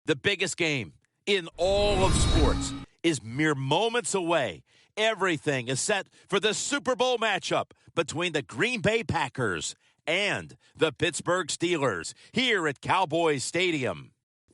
The biggest game in all of sports is mere moments away. Everything is set for the Super Bowl matchup between the Green Bay Packers and the Pittsburgh Steelers here at Cowboys Stadium.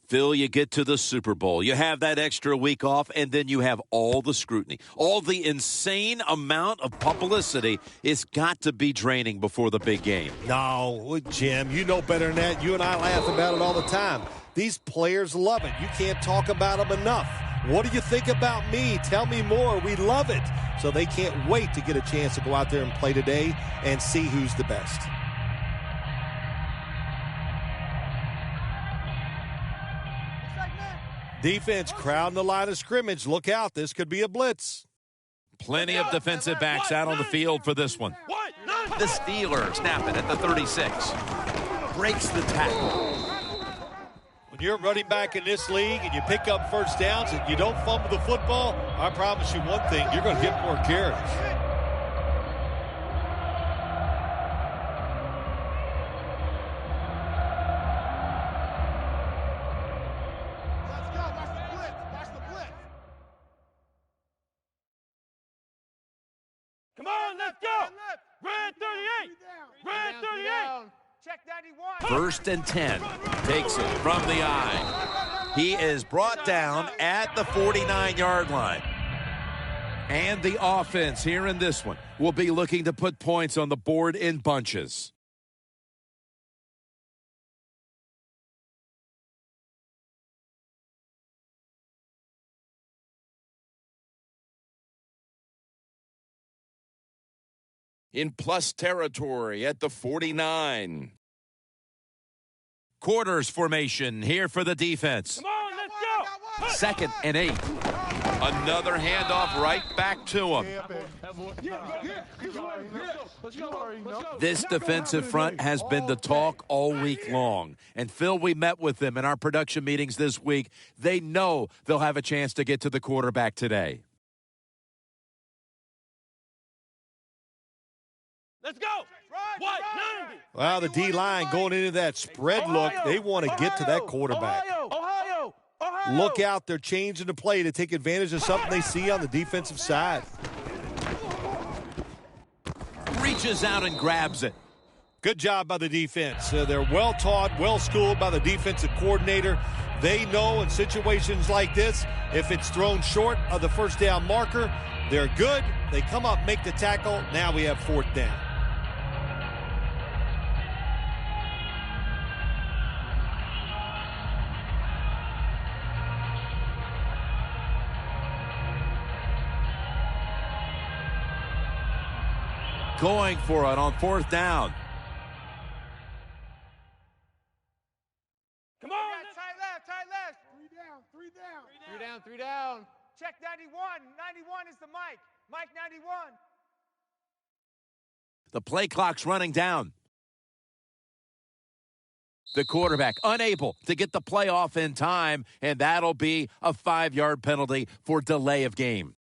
Phil, you get to the Super Bowl. You have that extra week off, and then you have all the scrutiny. All the insane amount of publicity. It's got to be draining before the big game. No, Jim, you know better than that. You and I laugh about it all the time. These players love it. You can't talk about them enough. What do you think about me? Tell me more. We love it. So they can't wait to get a chance to go out there and play today and see who's the best. Defense crowding the line of scrimmage. Look out. This could be a blitz. Plenty of defensive backs out on the field for this one. The Steelers snap it at the 36. Breaks the tackle. When you're running back in this league and you pick up first downs and you don't fumble the football, I promise you one thing, you're going to get more carries. Come on, let's go! Red 38! Red 38! Check 91! First and 10. Takes it from the eye. He is brought down at the 49-yard line. And the offense here in this one will be looking to put points on the board in bunches. In plus territory at the 49. Quarters formation here for the defense. Come on, let's go! 2nd and 8. Another handoff right back to him. This defensive front has been the talk all week long. And Phil, we met with them in our production meetings this week. They know they'll have a chance to get to the quarterback today. Let's go! What? 90! Well, the D-line going into that spread look, they want to get to that quarterback. Ohio! Look out, they're changing the play to take advantage of something they see on the defensive side. Reaches out and grabs it. Good job by the defense. They're well-taught, well-schooled by the defensive coordinator. They know in situations like this, if it's thrown short of the first down marker, they're good. They come up, make the tackle. Now we have 4th down. Going for it on 4th down. Come on! Tight left! 3 down! Check 91! 91 is the Mike! Mike 91! The play clock's running down. The quarterback unable to get the play off in time, and that'll be a 5-yard penalty for delay of game.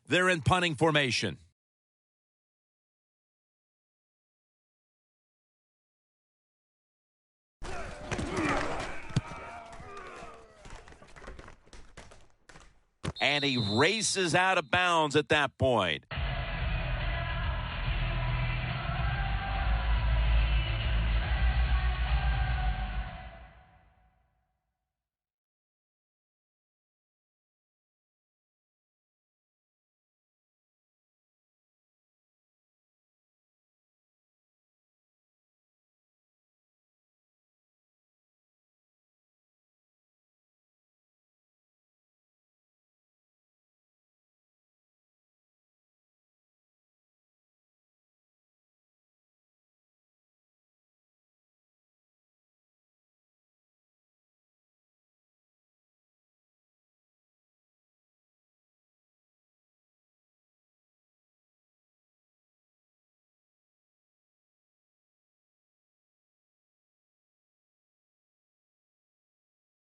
They're in punting formation. And he races out of bounds at that point.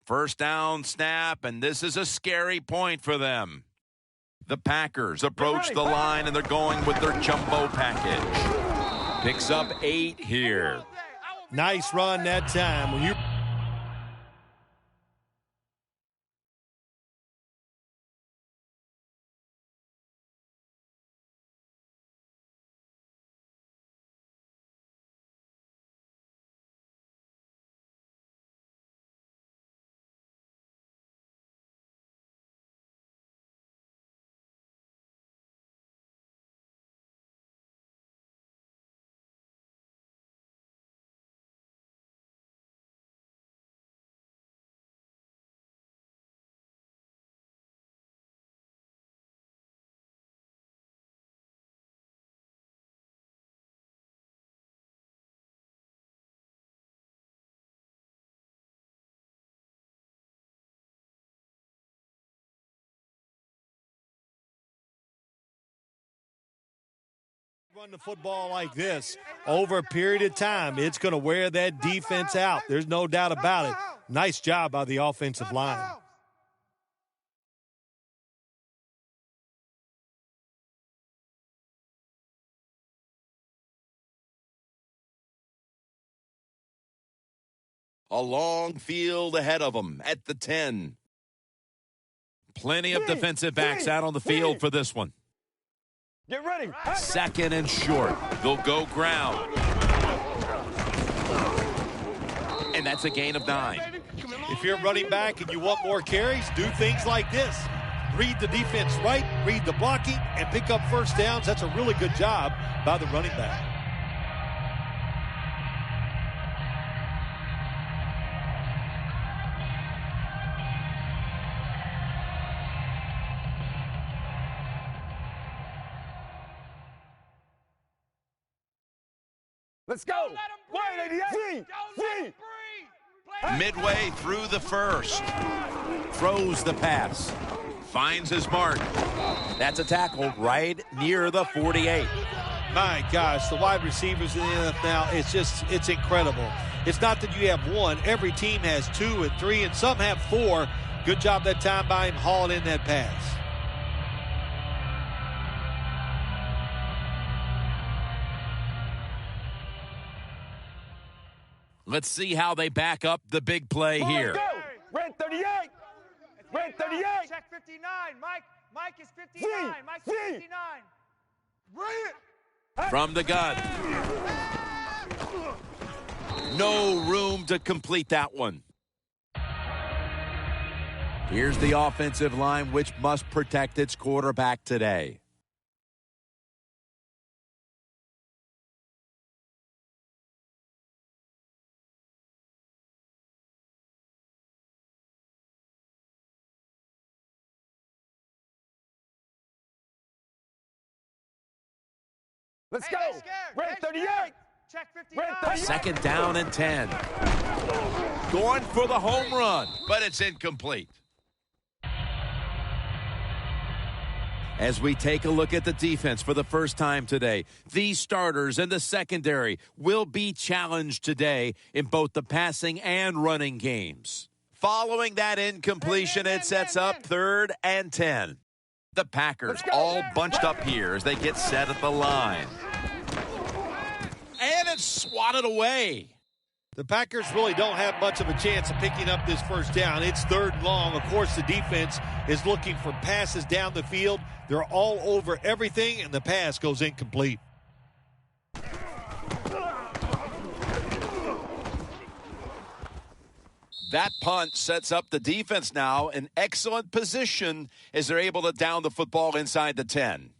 First down snap, and this is a scary point for them. The Packers approach the line, and they're going with their jumbo package. Picks up 8 here. Nice run that time. When you run the football like this over a period of time, it's going to wear that defense out. There's no doubt about it. Nice job by the offensive line. A long field ahead of them at the 10. Plenty of defensive backs out on the field for this one. Get ready. Second and short. They'll go ground. And that's a gain of 9. If you're running back and you want more carries, do things like this. Read the defense right, read the blocking, and pick up first downs. That's a really good job by the running back. Let's go. Midway through the first. Throws the pass. Finds his mark. That's a tackle right near the 48. My gosh, the wide receivers in the NFL, it's incredible. It's not that you have one. Every team has 2 and 3, and some have 4. Good job that time by him hauling in that pass. Let's see how they back up the big play here. Red 38. Red 38. Check 59. Mike is 59. Mike's 59. Bring it. From the gun. No room to complete that one. Here's the offensive line, which must protect its quarterback today. Let's go. Red 38. Check 59. Second down and 10. Going for the home run, but it's incomplete. As we take a look at the defense for the first time today, these starters in the secondary will be challenged today in both the passing and running games. Following that incompletion, it sets up 3rd and 10. The Packers all bunched up here as they get set at the line. And it's swatted away. The Packers really don't have much of a chance of picking up this first down. It's 3rd and long. Of course, the defense is looking for passes down the field. They're all over everything, and the pass goes incomplete. That punt sets up the defense now in excellent position as they're able to down the football inside the 10.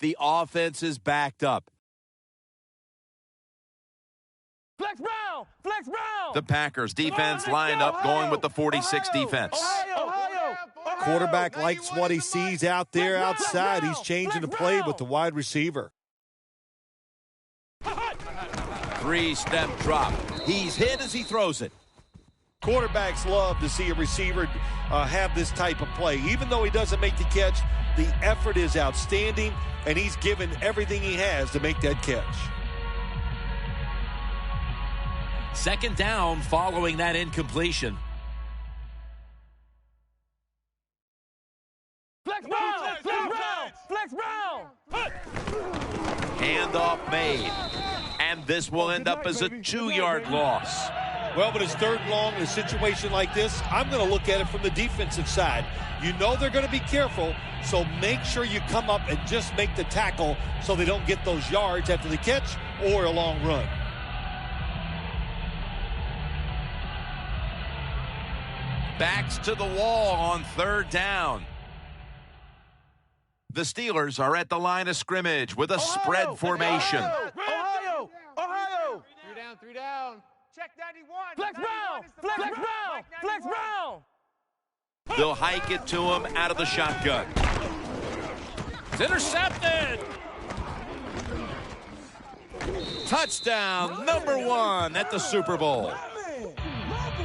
The offense is backed up. Flex Brown! Flex Brown! The Packers defense lined up going with the 46 defense. Ohio! Quarterback likes what he sees out there outside. He's changing the play with the wide receiver. 3-step drop. He's hit as he throws it. Quarterbacks love to see a receiver have this type of play. Even though he doesn't make the catch, the effort is outstanding, and he's given everything he has to make that catch. Second down following that incompletion. Flex Brown! Flex Brown! Flex Brown! Handoff made. And this will end up as a 2-yard loss. Well, but it's third and long in a situation like this. I'm going to look at it from the defensive side. You know they're going to be careful, so make sure you come up and just make the tackle so they don't get those yards after the catch or a long run. Backs to the wall on third down. The Steelers are at the line of scrimmage with a spread formation. Ohio! Ohio! 3 down. Check 91. Flex Brown! Flex Brown! Flex Brown! They'll hike it to him out of the shotgun. It's intercepted. Touchdown, number 1 at the Super Bowl.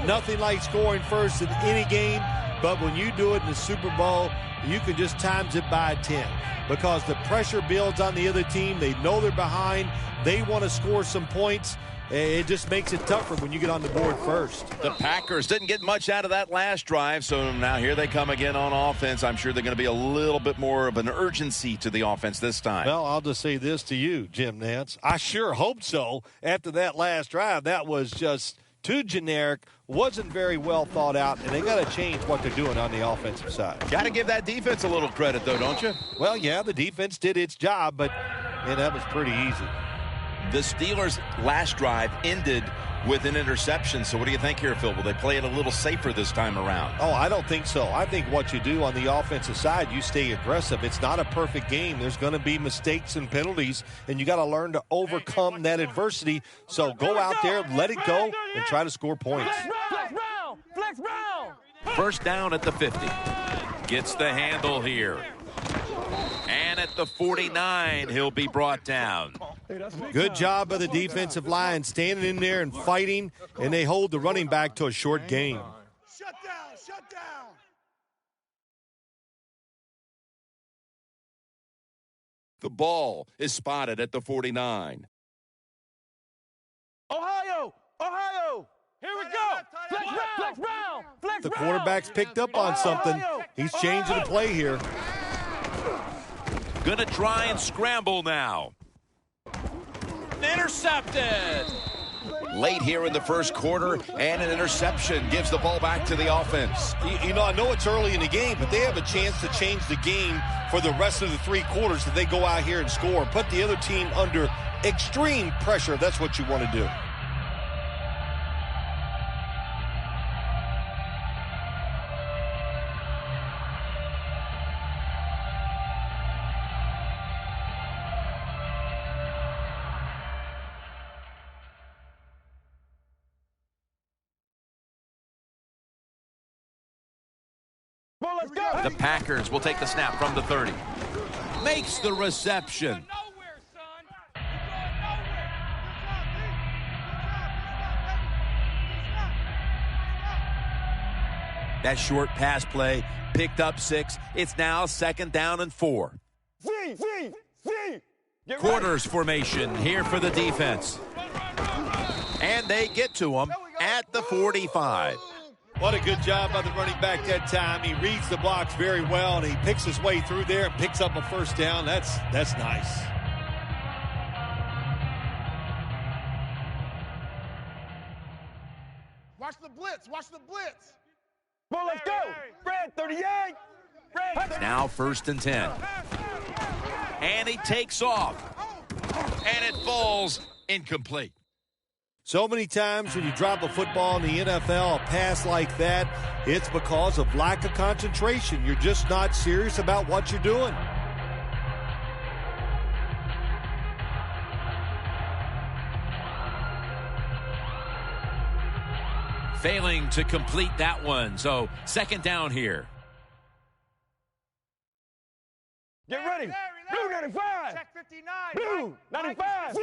Nothing like scoring first in any game, but when you do it in the Super Bowl, you can just times it by 10 because the pressure builds on the other team. They know they're behind. They want to score some points. It just makes it tougher when you get on the board first. The Packers didn't get much out of that last drive, so now here they come again on offense. I'm sure they're going to be a little bit more of an urgency to the offense this time. Well, I'll just say this to you, Jim Nantz. I sure hope so. After that last drive, that was just too generic, wasn't very well thought out, and they got to change what they're doing on the offensive side. Got to give that defense a little credit, though, don't you? Well, yeah, the defense did its job, but that was pretty easy. The Steelers' last drive ended with an interception. So what do you think here, Phil? Will they play it a little safer this time around? Oh, I don't think so. I think what you do on the offensive side, you stay aggressive. It's not a perfect game. There's going to be mistakes and penalties, and you got to learn to overcome that adversity. So go out there, let it go, and try to score points. Flex Brown! Flex Brown! First down at the 50. Gets the handle here. And at the 49, he'll be brought down. Good job by the defensive line standing in there and fighting, and they hold the running back to a short gain. Shut down! Shut down! The ball is spotted at the 49. Ohio! Ohio! Here we go! Flex Brown! Flex Brown! Flex The Brown! quarterback's picked up on something. He's changing the play here. Gonna try and scramble now. Intercepted. Late here in the first quarter, and an interception gives the ball back to the offense. You know, I know it's early in the game, but they have a chance to change the game for the rest of the 3 quarters if they go out here and score. Put the other team under extreme pressure. That's what you want to do. Well, let's go! The Packers will take the snap from the 30. Makes the reception. Nowhere, son! You're going nowhere! That short pass play picked up 6. It's now second down and 4. Z! Get Quarters formation here for the defense. And they get to him at the 45. What a good job by the running back that time. He reads the blocks very well, and he picks his way through there and picks up a first down. That's nice. Watch the blitz. Watch the blitz. Well, let's go! Red 38! Red! Now first and 10. And he takes off. And it falls incomplete. So many times when you drop a football in the NFL, a pass like that, it's because of lack of concentration. You're just not serious about what you're doing. Failing to complete that one. So second down here. Get ready! Blue 95. Check 59. Blue 95.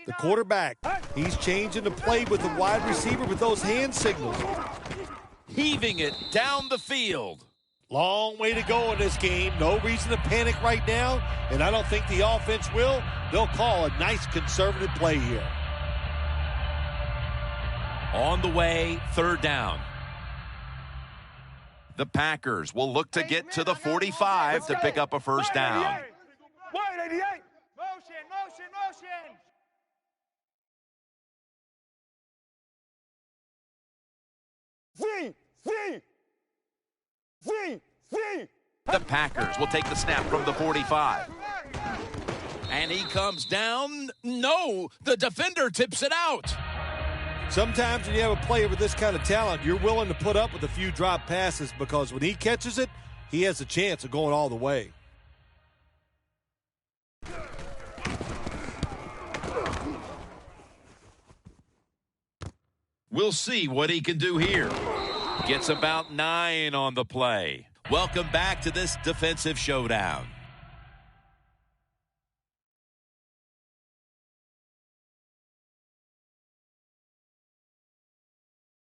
The quarterback, he's changing the play with the wide receiver with those hand signals. Heaving it down the field. Long way to go in this game. No reason to panic right now, and I don't think the offense will. They'll call a nice conservative play here. On the way, third down. The Packers will look to get to the 45 to pick up a first down. Wide 88. Motion. Z. The Packers will take the snap from the 45. And he comes down. No, the defender tips it out. Sometimes when you have a player with this kind of talent, you're willing to put up with a few drop passes because when he catches it, he has a chance of going all the way. We'll see what he can do here. Gets about 9 on the play. Welcome back to this defensive showdown.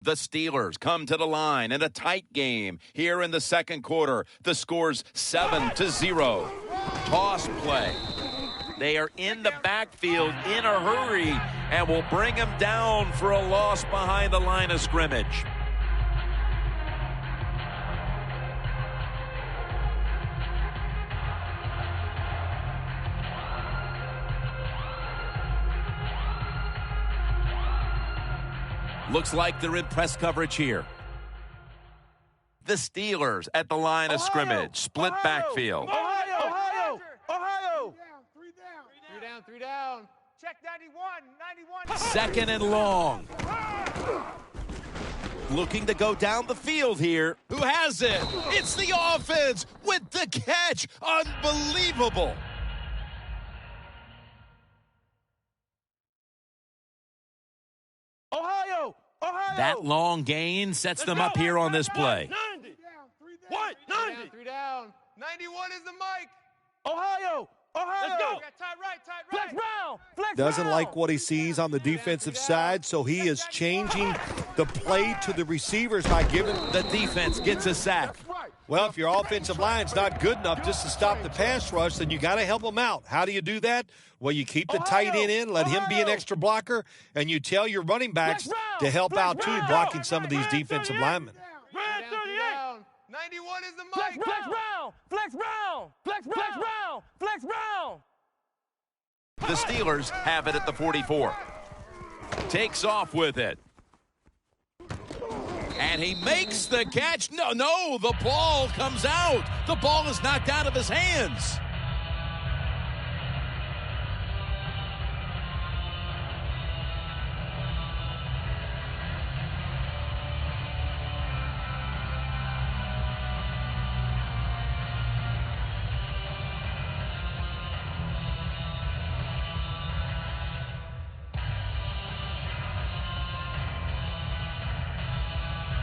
The Steelers come to the line in a tight game here in the second quarter. The score's 7-0. Toss play. They are in the backfield in a hurry and will bring him down for a loss behind the line of scrimmage. Looks like they're in press coverage here. The Steelers at the line of scrimmage. Split backfield. Ohio. Three down. Check 91. Second and long. Looking to go down the field here. Who has it? It's the offense with the catch. Unbelievable. Ohio. That long gain sets them up here on this play. 90. What? 90. Three down. 91 is the mic. Ohio. Let's go. Tight right. Flex Doesn't round. like what he sees on the defensive side, so he is changing the play to the receivers by giving. The defense gets a sack. Well, if your offensive line's not good enough just to stop the pass rush, then you got to help them out. How do you do that? Well, you keep the tight end in, let him be an extra blocker, and you tell your running backs to help out, too, blocking some of these defensive linemen. Red 38. 91 is the mic. Flex round. The Steelers have it at the 44. Takes off with it. And he makes the catch. No, the ball comes out. The ball is knocked out of his hands.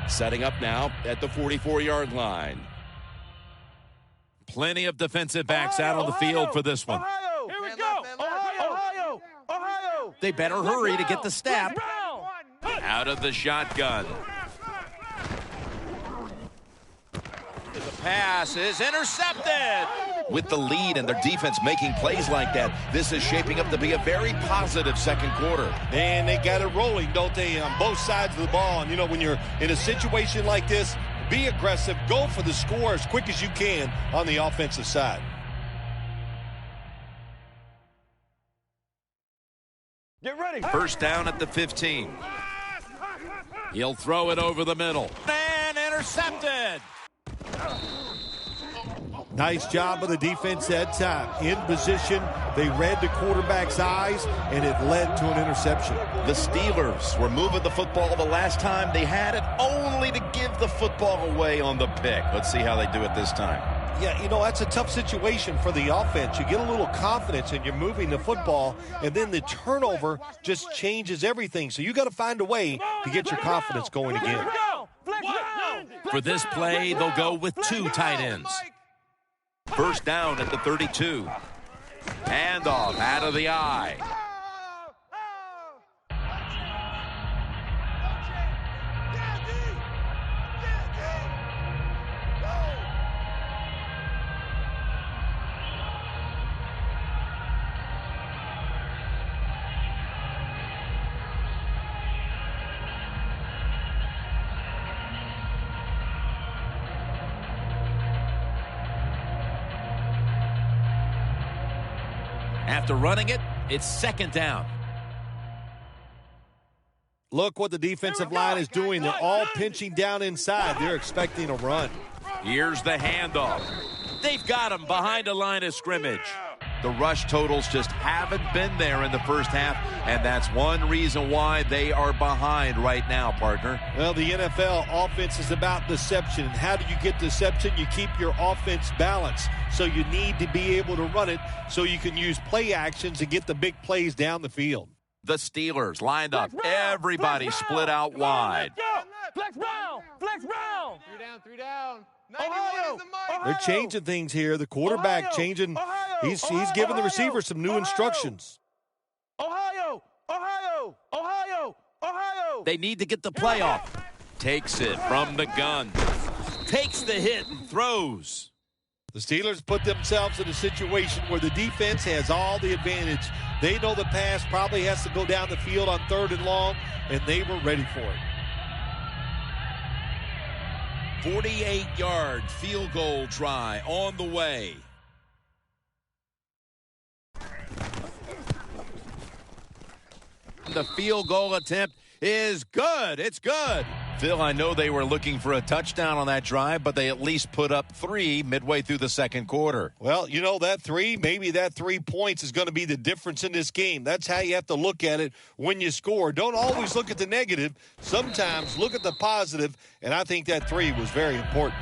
Setting up now at the 44-yard line. Plenty of defensive backs out on the field for this one. Here we go. Ohio. They better hurry to get the snap out of the shotgun. The pass is intercepted. With the lead and their defense making plays like that, this is shaping up to be a very positive second quarter. And they got it rolling, don't they, on both sides of the ball. And, you know, when you're in a situation like this, be aggressive. Go for the score as quick as you can on the offensive side. Get ready. First down at the 15. He'll throw it over the middle. And intercepted. Nice job of the defense that time. In position, they read the quarterback's eyes, and it led to an interception. The Steelers were moving the football the last time they had it, only to give the football away on the pick. Let's see how they do it this time. Yeah, you know, that's a tough situation for the offense. You get a little confidence and you're moving the football, and then the turnover just changes everything. So you got to find a way to get your confidence going again. For this play, they'll go with two tight ends. First down at the 32. Handoff out of the eye. After running it, it's second down. Look what the defensive line is doing. They're all pinching down inside. They're expecting a run. Here's the handoff. They've got him behind a line of scrimmage. The rush totals just haven't been there in the first half, and that's one reason why they are behind right now, partner. Well, the NFL offense is about deception. And how do you get deception? You keep your offense balanced. So you need to be able to run it so you can use play actions and get the big plays down the field. The Steelers lined up. Everybody split out wide. Flex Brown! Flex Brown! 3 down. 91 is the mic. They're changing things here. The quarterback changing. He's giving the receiver some new instructions. Ohio! They need to get the play off. Takes it from the gun. Takes the hit and throws. The Steelers put themselves in a situation where the defense has all the advantage. They know the pass probably has to go down the field on 3rd and long, and they were ready for it. 48-yard field goal try on the way. The field goal attempt is good. It's good. Phil, I know they were looking for a touchdown on that drive, but they at least put up 3 midway through the second quarter. Well, you know, maybe that 3 points is going to be the difference in this game. That's how you have to look at it when you score. Don't always look at the negative. Sometimes look at the positive, and I think that 3 was very important.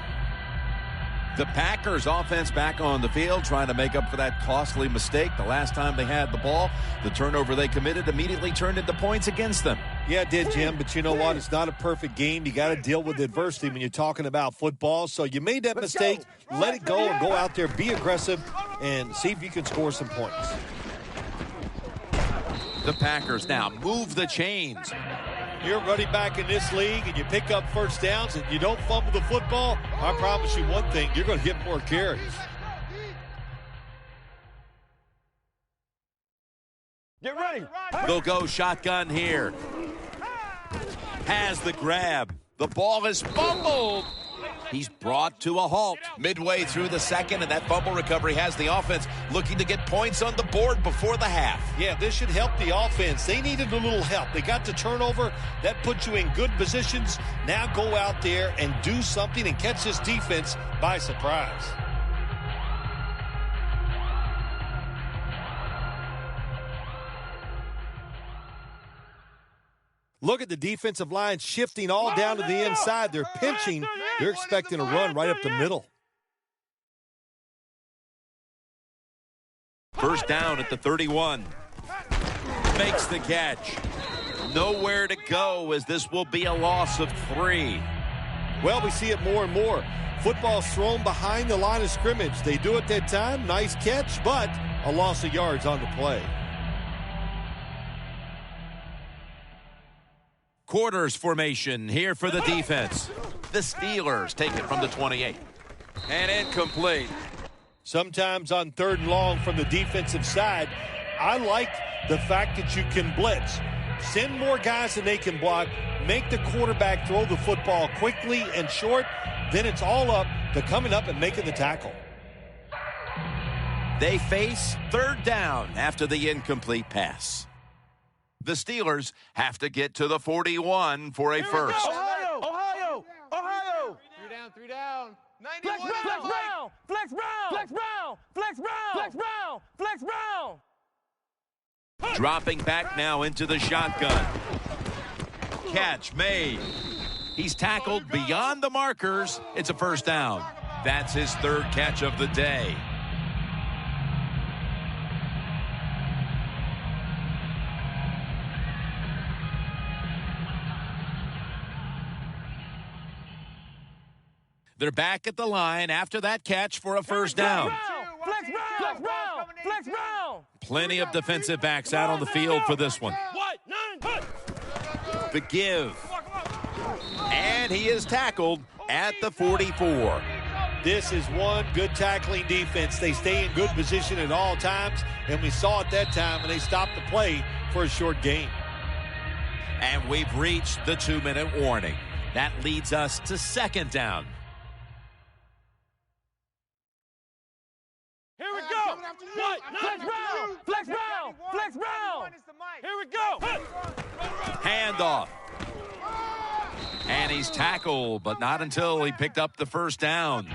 The Packers offense back on the field trying to make up for that costly mistake. The last time they had the ball, the turnover they committed immediately turned into points against them. Yeah, it did, Jim, but you know what? It's not a perfect game. You got to deal with adversity when you're talking about football. So you made that mistake. Let it go and go out there, be aggressive, and see if you can score some points. The Packers now move the chains. You're running back in this league and you pick up first downs and you don't fumble the football, I promise you one thing, you're going to get more carries. Get ready. They'll go shotgun here. Has the grab. The ball is fumbled. He's brought to a halt midway through the second, and that fumble recovery has the offense looking to get points on the board before the half. Yeah, this should help the offense. They needed a little help. They got the turnover. That puts you in good positions. Now go out there and do something and catch this defense by surprise. Look at the defensive line shifting all down to the inside. They're pinching. They're expecting a run right up the middle. First down at the 31. Makes the catch. Nowhere to go as this will be a loss of 3. Well, we see it more and more. Football's thrown behind the line of scrimmage. They do it that time. Nice catch, but a loss of yards on the play. Quarters formation here for the defense. The Steelers take it from the 28. And incomplete. Sometimes on 3rd and long from the defensive side, I like the fact that you can blitz. Send more guys than they can block. Make the quarterback throw the football quickly and short. Then it's all up to coming up and making the tackle. They face 3rd down after the incomplete pass. The Steelers have to get to the 41 for a first. Ohio! 3 down. 91 is the Flex mic. Brown! Flex Brown! Flex Brown! Flex Brown! Flex Brown! Flex Brown! Dropping back now into the shotgun. Catch made. He's tackled beyond the markers. It's a first down. That's his 3rd catch of the day. They're back at the line after that catch for a first down. Flex Brown! Flex Brown! Plenty of defensive backs out on the field for this one. The give. And he is tackled at the 44. This is one good tackling defense. They stay in good position at all times, and we saw it that time, and they stopped the play for a short gain. And we've reached the 2-minute warning. That leads us to second down. Here we go! Flex Brown! Flex Brown! Flex Brown! Here we go! Handoff. And he's tackled, but not until he picked up the first down.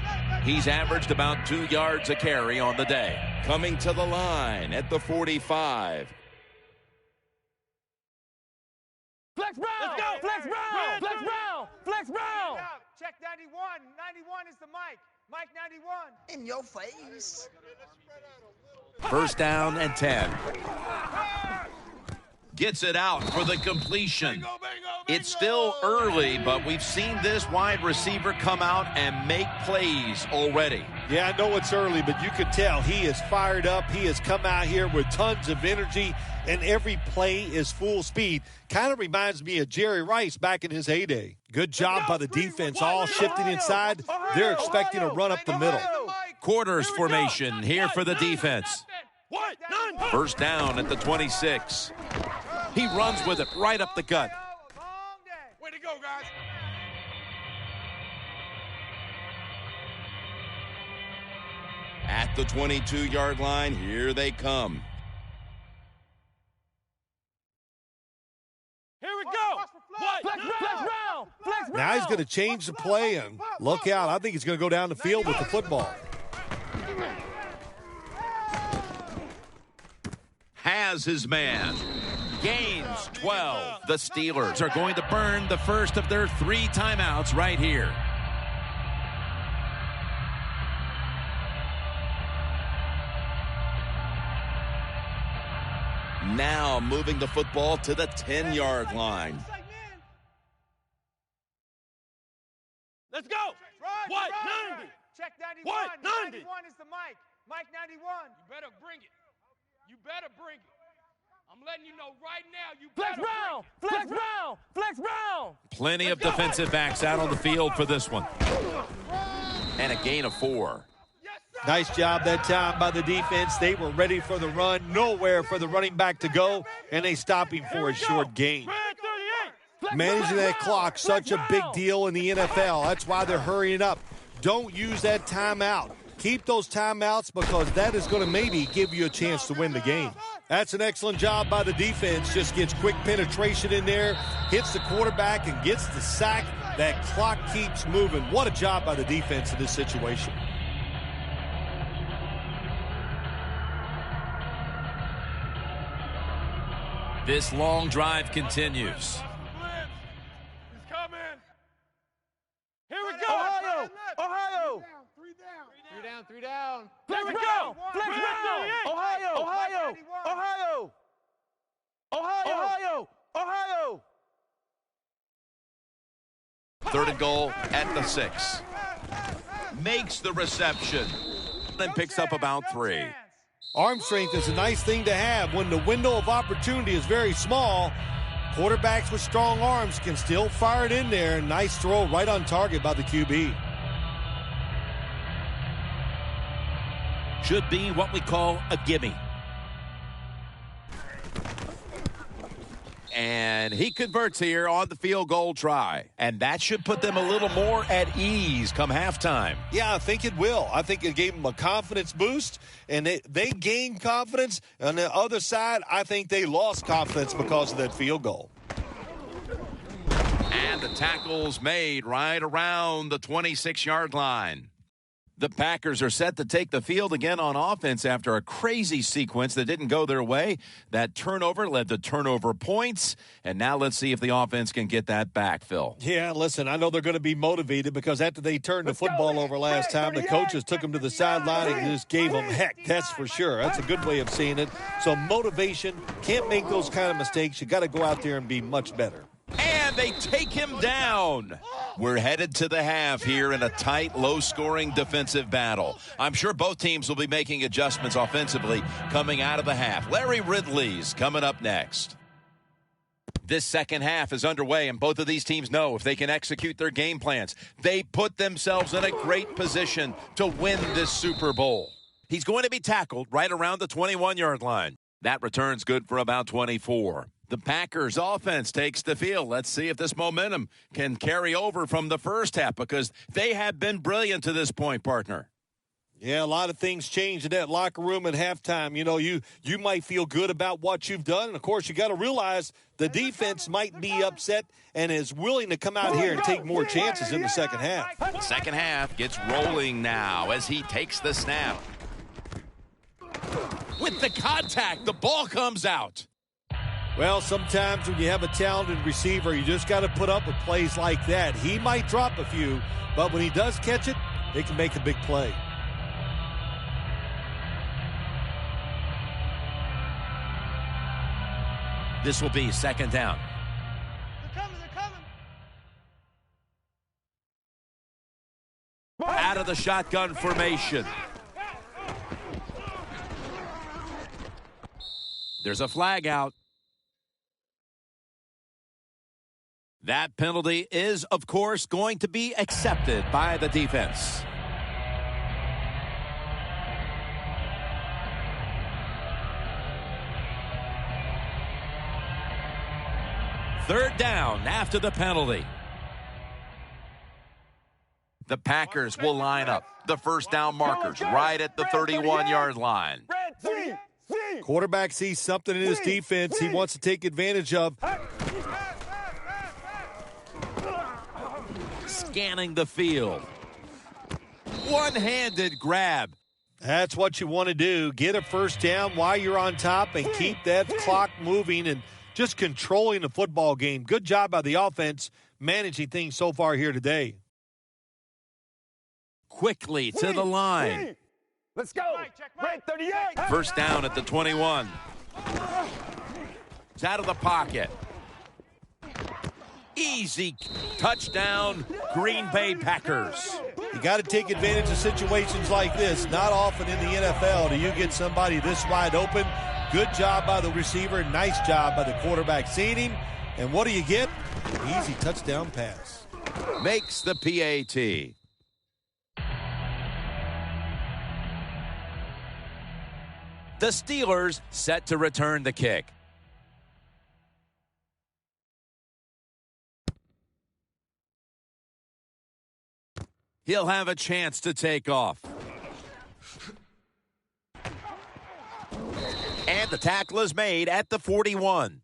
He's averaged about 2 yards a carry on the day. Coming to the line at the 45. Flex Brown! Let's go! Flex Brown! Flex Brown! Flex Brown! Check 91. 91 is the mic. Mike 91. In your face. First down and 10. Gets it out for the completion. Bingo, bingo, bingo. It's still early, but we've seen this wide receiver come out and make plays already. Yeah, I know it's early, but you can tell he is fired up. He has come out here with tons of energy, and every play is full speed. Kind of reminds me of Jerry Rice back in his heyday. Good job by the defense, all shifting inside. They're expecting a run up the middle. Quarters formation here for the defense. First down at the 26. He runs with it right up the gut. Way to go, guys. At the 22-yard line, here they come. Here we go! Flex Brown! Flex Brown! Now he's going to change the play, and look out. I think he's going to go down the field with the football. Has his man. Gains 12. The Steelers are going to burn the first of their 3 timeouts right here. Now moving the football to the 10-yard line. Let's go! What? 90! Check 91. 90 91 is the mic. Mike 91. You better bring it. You better bring it. I'm letting you know right now, you Flex better Brown! Flex Brown! Flex Brown! Plenty of defensive backs out on the field for this one. And a gain of 4. Nice job that time by the defense. They were ready for the run, nowhere for the running back to go, and they stop him for a short gain. Managing that clock, such a big deal in the NFL. That's why they're hurrying up. Don't use that timeout. Keep those timeouts because that is going to maybe give you a chance to win the game. That's an excellent job by the defense. Just gets quick penetration in there, hits the quarterback, and gets the sack. That clock keeps moving. What a job by the defense in this situation. This long drive continues. He's coming. Here we go! Ohio! Ohio! Three down. Flex Brown! Flex Brown! Ohio! Ohio! Ohio! Ohio! Ohio! Third and goal at the 6. Makes the reception. Then picks up about 3. Arm strength is a nice thing to have. When the window of opportunity is very small, quarterbacks with strong arms can still fire it in there. Nice throw right on target by the QB. Should be what we call a gimme. And he converts here on the field goal try. And that should put them a little more at ease come halftime. Yeah, I think it will. I think it gave them a confidence boost, and they gained confidence. On the other side, I think they lost confidence because of that field goal. And the tackle's made right around the 26-yard line. The Packers are set to take the field again on offense after a crazy sequence that didn't go their way. That turnover led to turnover points, and now let's see if the offense can get that back, Phil. Yeah, listen, I know they're going to be motivated because after they turned the football over last time, the coaches took them to the sideline and just gave them heck, that's for sure. That's a good way of seeing it. So motivation, can't make those kind of mistakes. You got to go out there and be much better. And and they take him down. We're headed to the half here in a tight, low-scoring defensive battle. I'm sure both teams will be making adjustments offensively coming out of the half. Larry Ridley's coming up next. This second half is underway, and both of these teams know if they can execute their game plans, they put themselves in a great position to win this Super Bowl. He's going to be tackled right around the 21-yard line. That return's good for about 24. The Packers offense takes the field. Let's see if this momentum can carry over from the first half, because they have been brilliant to this point, partner. Yeah, a lot of things changed in that locker room at halftime. You know, you might feel good about what you've done. And, of course, you got to realize the defense might be upset and is willing to come out here and take more chances in the second half. The second half gets rolling now as he takes the snap. With the contact, the ball comes out. Well, sometimes when you have a talented receiver, you just got to put up with plays like that. He might drop a few, but when he does catch it, he can make a big play. This will be second down. They're coming. Out of the shotgun formation. There's a flag out. That penalty is, of course, going to be accepted by the defense. Third down after the penalty. The Packers will line up. The first down markers right at the 31-yard line. Quarterback sees something in his defense he wants to take advantage of. Scanning the field. One-handed grab. That's what you want to do. Get a first down while you're on top and keep that clock moving and just controlling the football game. Good job by the offense managing things so far here today. Quickly to the line. Let's go. Red 38. First down at the 21. It's out of the pocket. Easy touchdown, Green Bay Packers. You got to take advantage of situations like this. Not often in the NFL do you get somebody this wide open. Good job by the receiver. Nice job by the quarterback seeing him. And what do you get? Easy touchdown pass. Makes the PAT. The Steelers set to return the kick. He'll have a chance to take off. And the tackle is made at the 41.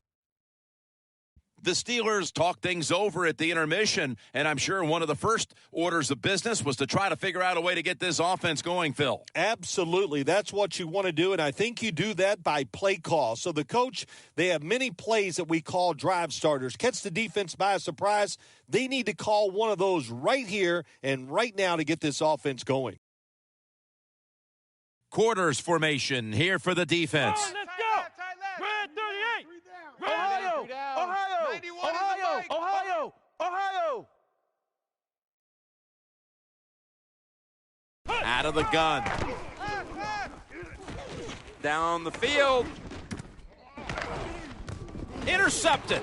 The Steelers talked things over at the intermission, and I'm sure one of the first orders of business was to try to figure out a way to get this offense going, Phil. Absolutely. That's what you want to do, and I think you do that by play call. So the coach, they have many plays that we call drive starters. Catch the defense by surprise. They need to call one of those right here and right now to get this offense going. Quarters formation here for the defense. Let's go. Red 38. Ohio. Out of the gun. Down the field. Intercepted.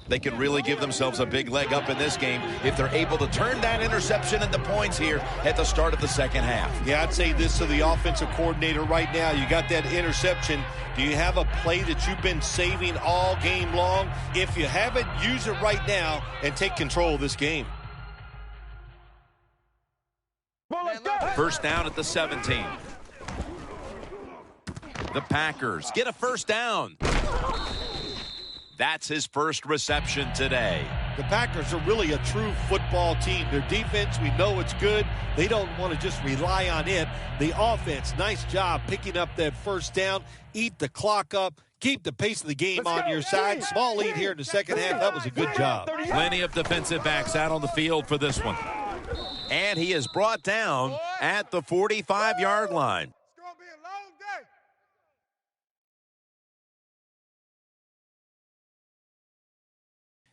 They can really give themselves a big leg up in this game if they're able to turn that interception into points here at the start of the second half. Yeah, I'd say this to the offensive coordinator right now. You got that interception. Do you have a play that you've been saving all game long? If you haven't, use it right now and take control of this game. First down at the 17. The Packers get a first down. That's his first reception today. The Packers are really a true football team. Their defense, we know it's good. They don't want to just rely on it. The offense, nice job picking up that first down. Eat the clock up. Keep the pace of the game on your side. Small lead here in the second half. That was a good job. Plenty of defensive backs out on the field for this one. And he is brought down at the 45-yard line. It's going to be a long day.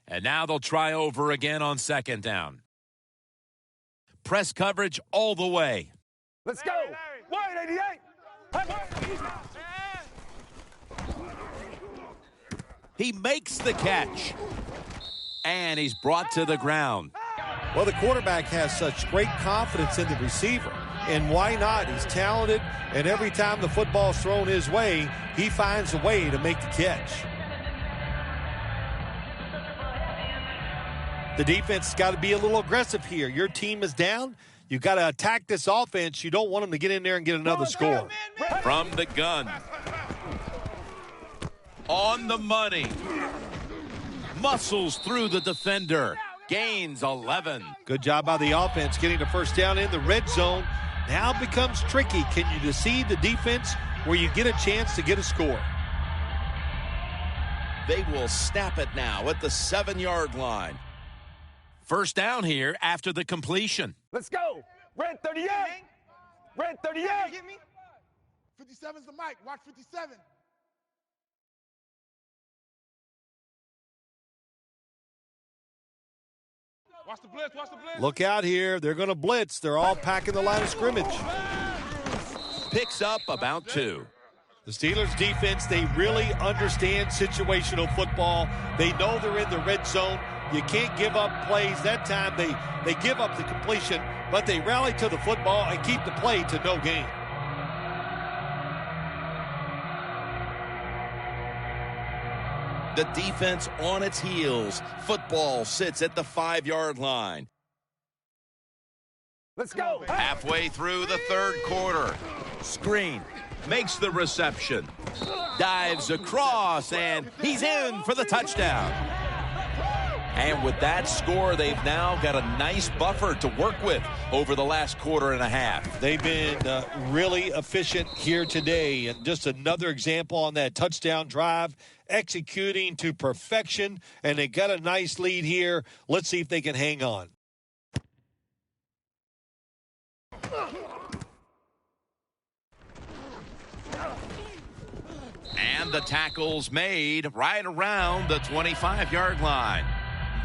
And now they'll try over again on second down. Press coverage all the way. Let's go. Wide 88. He makes the catch. And he's brought to the ground. Well, the quarterback has such great confidence in the receiver. And why not? He's talented, and every time the football's thrown his way, he finds a way to make the catch. The defense has got to be a little aggressive here. Your team is down. You've got to attack this offense. You don't want them to get in there and get another score. From the gun. On the money. Muscles through the defender. Gains 11. Good job by the offense getting the first down in the red zone. Now it becomes tricky. Can you deceive the defense where you get a chance to get a score? They will snap it now at the 7-yard line. First down here after the completion. Let's go. Red 38. Red 38. 57's the mic. Watch 57. Watch the blitz. Watch the blitz. Look out here. They're going to blitz. They're all packing the line of scrimmage. Picks up about 2. The Steelers defense, they really understand situational football. They know they're in the red zone. You can't give up plays. That time they give up the completion, but they rally to the football and keep the play to no gain. The defense on its heels. Football sits at the 5-yard line. Let's go. Halfway through the third quarter. Screen. Makes the reception. Dives across, and he's in for the touchdown. And with that score, they've now got a nice buffer to work with over the last quarter and a half. They've been really efficient here today. And just another example on that touchdown drive, executing to perfection. And they got a nice lead here. Let's see if they can hang on. And the tackle's made right around the 25-yard line.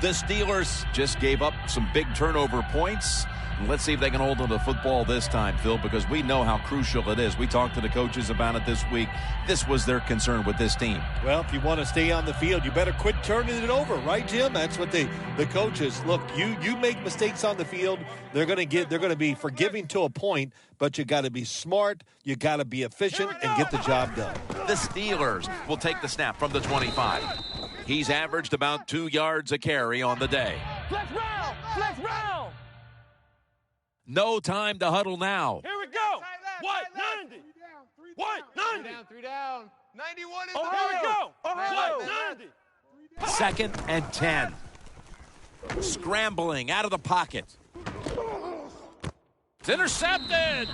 The Steelers just gave up some big turnover points. Let's see if they can hold on to the football this time, Phil, because we know how crucial it is. We talked to the coaches about it this week. This was their concern with this team. Well, if you want to stay on the field, you better quit turning it over, right, Jim? That's what the coaches look. You make mistakes on the field, they're going to be forgiving to a point, but you got to be smart, you got to be efficient, and get the job done. The Steelers will take the snap from the 25. He's averaged about 2 yards a carry on the day. Flex round. Flex round. No time to huddle now. Here we go. White 90. White 90. 3 down. 91 is Oh, here we go. White 90. Second and 10. Scrambling out of the pocket. It's intercepted.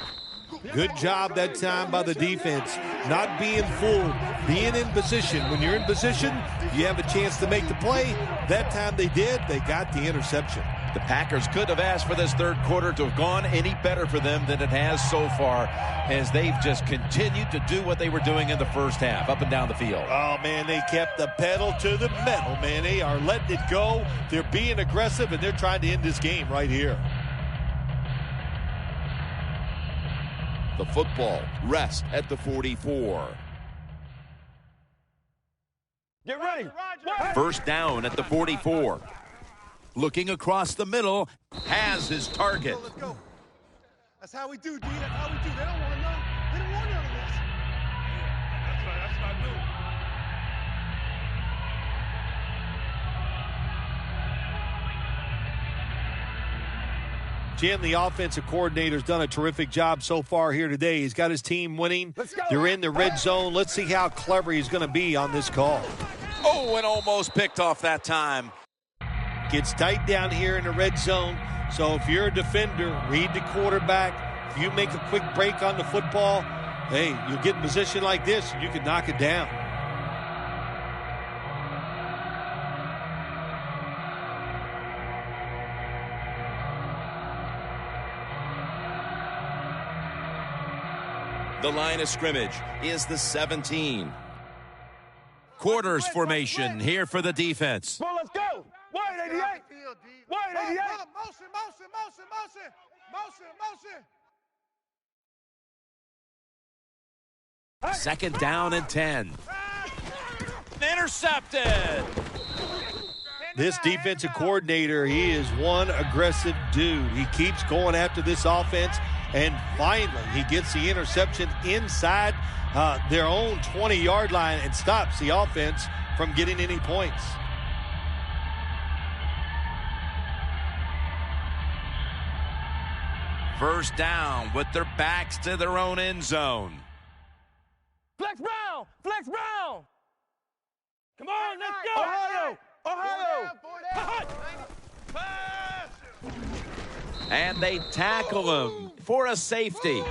Good job that time by the defense. Not being fooled, being in position. When you're in position, you have a chance to make the play. That time they did. They got the interception. The Packers could have asked for this third quarter to have gone any better for them than it has so far, as they've just continued to do what they were doing in the first half, up and down the field. Oh, man, they kept the pedal to the metal, man. They are letting it go. They're being aggressive, and they're trying to end this game right here. The football rests at the 44. Get ready. First down at the 44. Looking across the middle, has his target. Let's go. That's how we do, D. That's how we do. They don't want none. They don't want none of this. That's right. That's what I knew. Jim, the offensive coordinator's done a terrific job so far here today. He's got his team winning. They're in the red zone. Let's see how clever he's going to be on this call. Oh, and almost picked off that time. Gets tight down here in the red zone. So if you're a defender, read the quarterback. If you make a quick break on the football, hey, you get in position like this, and you can knock it down. The line of scrimmage is the 17. Quarters formation here for the defense. Well, let's go. Motion, motion, motion, motion. Motion, motion. Second down and 10. Intercepted. This defensive coordinator, he is one aggressive dude. He keeps going after this offense, and finally he gets the interception inside their own 20-yard line and stops the offense from getting any points. First down with their backs to their own end zone. Flex Brown! Flex Brown! Come on, let's go! Ohio! Ohio! And they tackle him for a safety.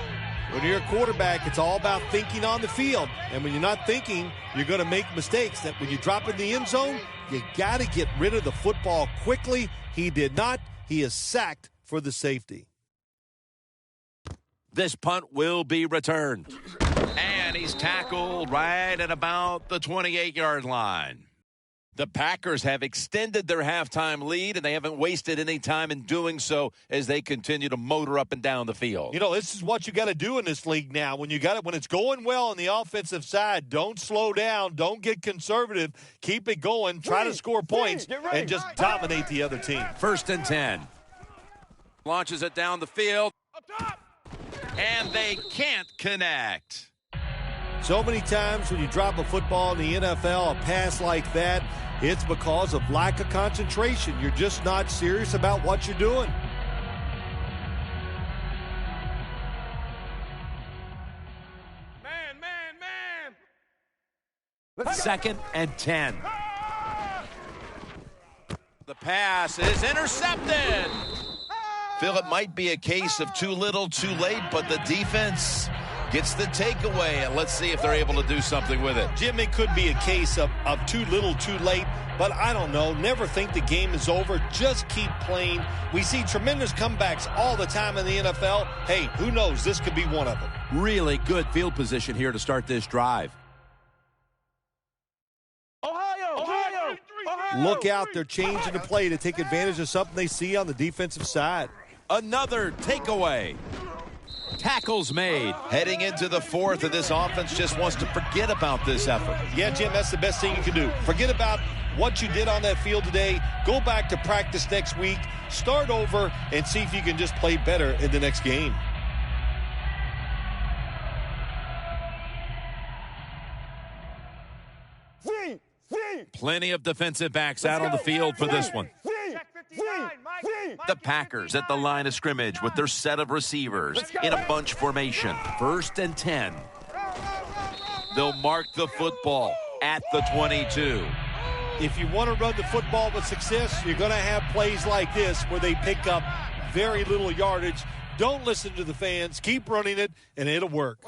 When you're a quarterback, it's all about thinking on the field. And when you're not thinking, you're going to make mistakes. That when you drop in the end zone, you got to get rid of the football quickly. He did not. He is sacked for the safety. This punt will be returned. And he's tackled right at about the 28-yard line. The Packers have extended their halftime lead, and they haven't wasted any time in doing so as they continue to motor up and down the field. You know, this is what you got to do in this league now. When it's going well on the offensive side, don't slow down, don't get conservative, keep it going, try to score points, and just dominate the other team. First and 10. Launches it down the field. And they can't connect. So many times when you drop a football in the NFL, a pass like that, it's because of lack of concentration. You're just not serious about what you're doing. Man. Second and 10. The pass is intercepted. Phil, it might be a case of too little, too late, but the defense gets the takeaway, and let's see if they're able to do something with it. Jim, it could be a case of too little, too late, but I don't know. Never think the game is over. Just keep playing. We see tremendous comebacks all the time in the NFL. Hey, who knows? This could be one of them. Really good field position here to start this drive. Ohio! Look out. They're changing the play to take advantage of something they see on the defensive side. Another takeaway. Tackles made. Heading into the fourth, and this offense just wants to forget about this effort. Yeah, Jim, that's the best thing you can do. Forget about what you did on that field today. Go back to practice next week. Start over and see if you can just play better in the next game. Plenty of defensive backs out on the field for this one. The Packers at the line of scrimmage with their set of receivers in a bunch formation. First and 10. They'll mark the football at the 22. If you want to run the football with success, you're going to have plays like this where they pick up very little yardage. Don't listen to the fans. Keep running it, and it'll work.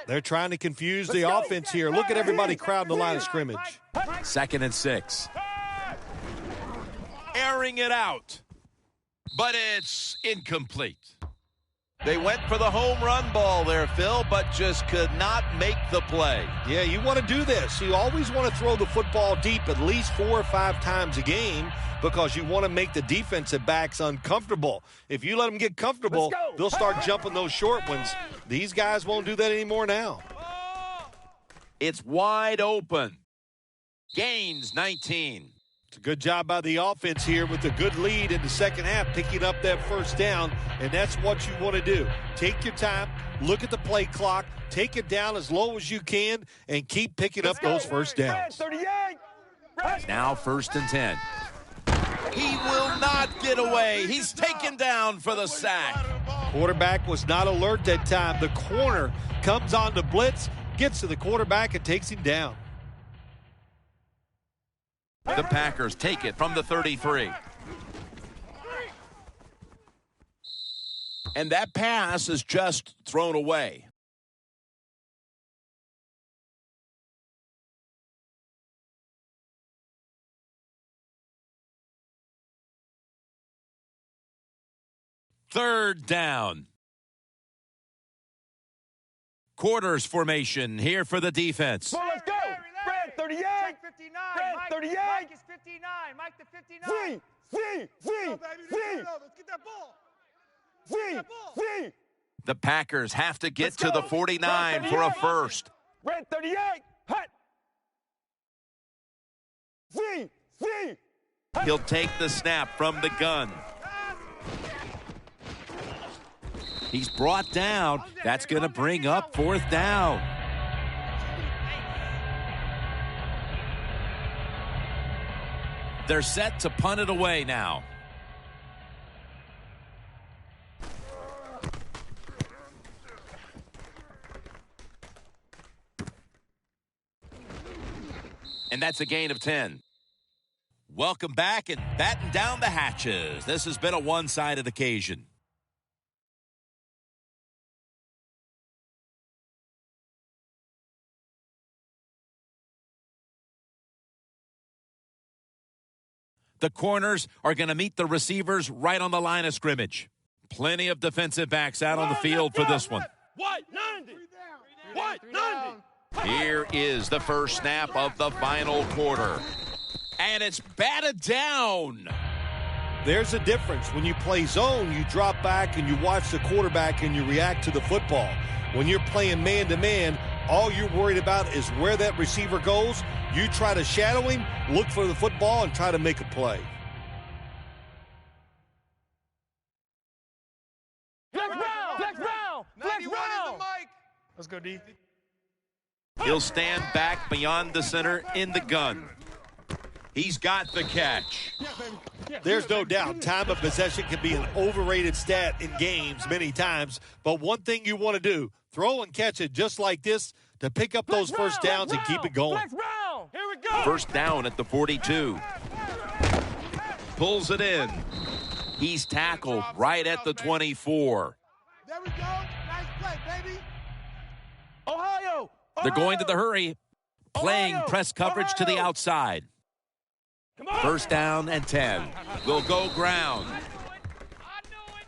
They're trying to confuse the offense here. Look at everybody crowding the line of scrimmage. Second and 6. Airing it out. But it's incomplete. They went for the home run ball there, Phil, but just could not make the play. Yeah, you want to do this. You always want to throw the football deep at least 4 or 5 times a game because you want to make the defensive backs uncomfortable. If you let them get comfortable, they'll start jumping those short ones. These guys won't do that anymore now. It's wide open. Gains 19. It's a good job by the offense here with a good lead in the second half, picking up that first down, and that's what you want to do. Take your time, look at the play clock, take it down as low as you can, and keep picking up those first downs. Now first and 10. He will not get away. He's taken down for the sack. Quarterback was not alert that time. The corner comes on the blitz, gets to the quarterback, and takes him down. The Packers take it from the 33. And that pass is just thrown away. Third down. Quarters formation here for the defense. Let's go! Fred, 38! 59! Fred, 38! Mike is 59! Mike to 59! Let's get that ball. The Packers have to get to the 49 for a first. Red 38. Hut. He'll take the snap from the gun. He's brought down. That's going to bring up fourth down. They're set to punt it away now. And that's a gain of 10. Welcome back and batten down the hatches. This has been a one-sided occasion. The corners are going to meet the receivers right on the line of scrimmage. Plenty of defensive backs out on the field for this one. White 90. White 90. Here is the first snap of the final quarter. And it's batted down. There's a difference. When you play zone, you drop back and you watch the quarterback and you react to the football. When you're playing man-to-man, all you're worried about is where that receiver goes. You try to shadow him, look for the football, and try to make a play. Flex round. Flex round. Flex 91 is round. the mic. Let's go, D. He'll stand back beyond the center in the gun. He's got the catch. There's no doubt time of possession can be an overrated stat in games many times, but one thing you want to do, throw and catch it just like this to pick up those first downs and keep it going. Flex round. Here we go. First down at the 42. Pulls it in. He's tackled right at the 24. There we go. Nice play, baby. Ohio. They're going to the hurry, playing Ohio. press coverage to the Ohio. outside. Come on. First down and 10. Will go ground. I knew it.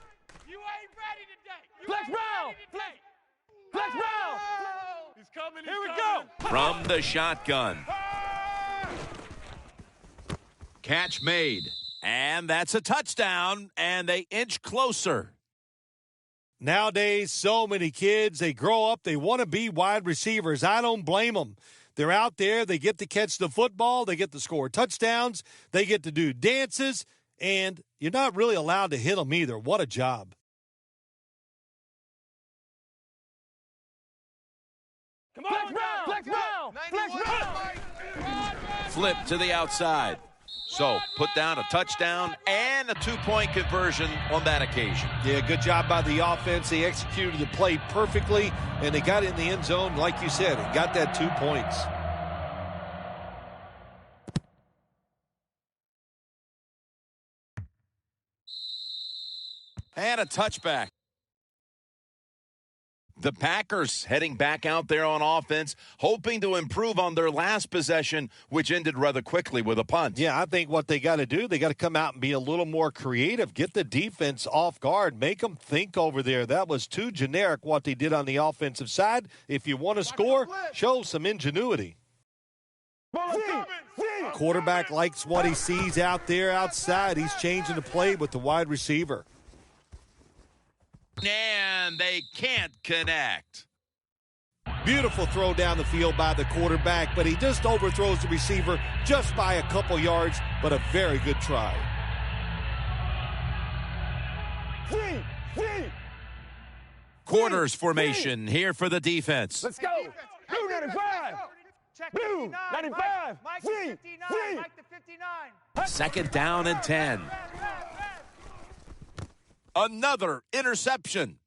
You ain't ready today. Flex round. Flex round. He's coming. Here we go. From the shotgun. Catch made. And that's a touchdown, and they inch closer. Nowadays, so many kids, they grow up, they want to be wide receivers. I don't blame them. They're out there, they get to catch the football, they get to score touchdowns, they get to do dances, and you're not really allowed to hit them either. What a job. Come on. Flex round. Flex round. Flex 91 is round. the mic. Flip to the outside. So, put down a touchdown and a two-point conversion on that occasion. Yeah, good job by the offense. They executed the play perfectly, and they got in the end zone, like you said, and got that 2 points. And a touchback. The Packers heading back out there on offense, hoping to improve on their last possession, which ended rather quickly with a punt. Yeah, I think what they got to do, they got to come out and be a little more creative, get the defense off guard, make them think over there. That was too generic what they did on the offensive side. If you want to score, show some ingenuity. Quarterback likes what he sees out there outside. He's changing the play with the wide receiver. And they can't connect. Beautiful throw down the field by the quarterback, but he just overthrows the receiver just by a couple yards, but a very good try. Corners formation here for the defense. Let's go. Blue 95. Blue 95. Mike the 59. Mike the 59. Second down and 10. Another interception.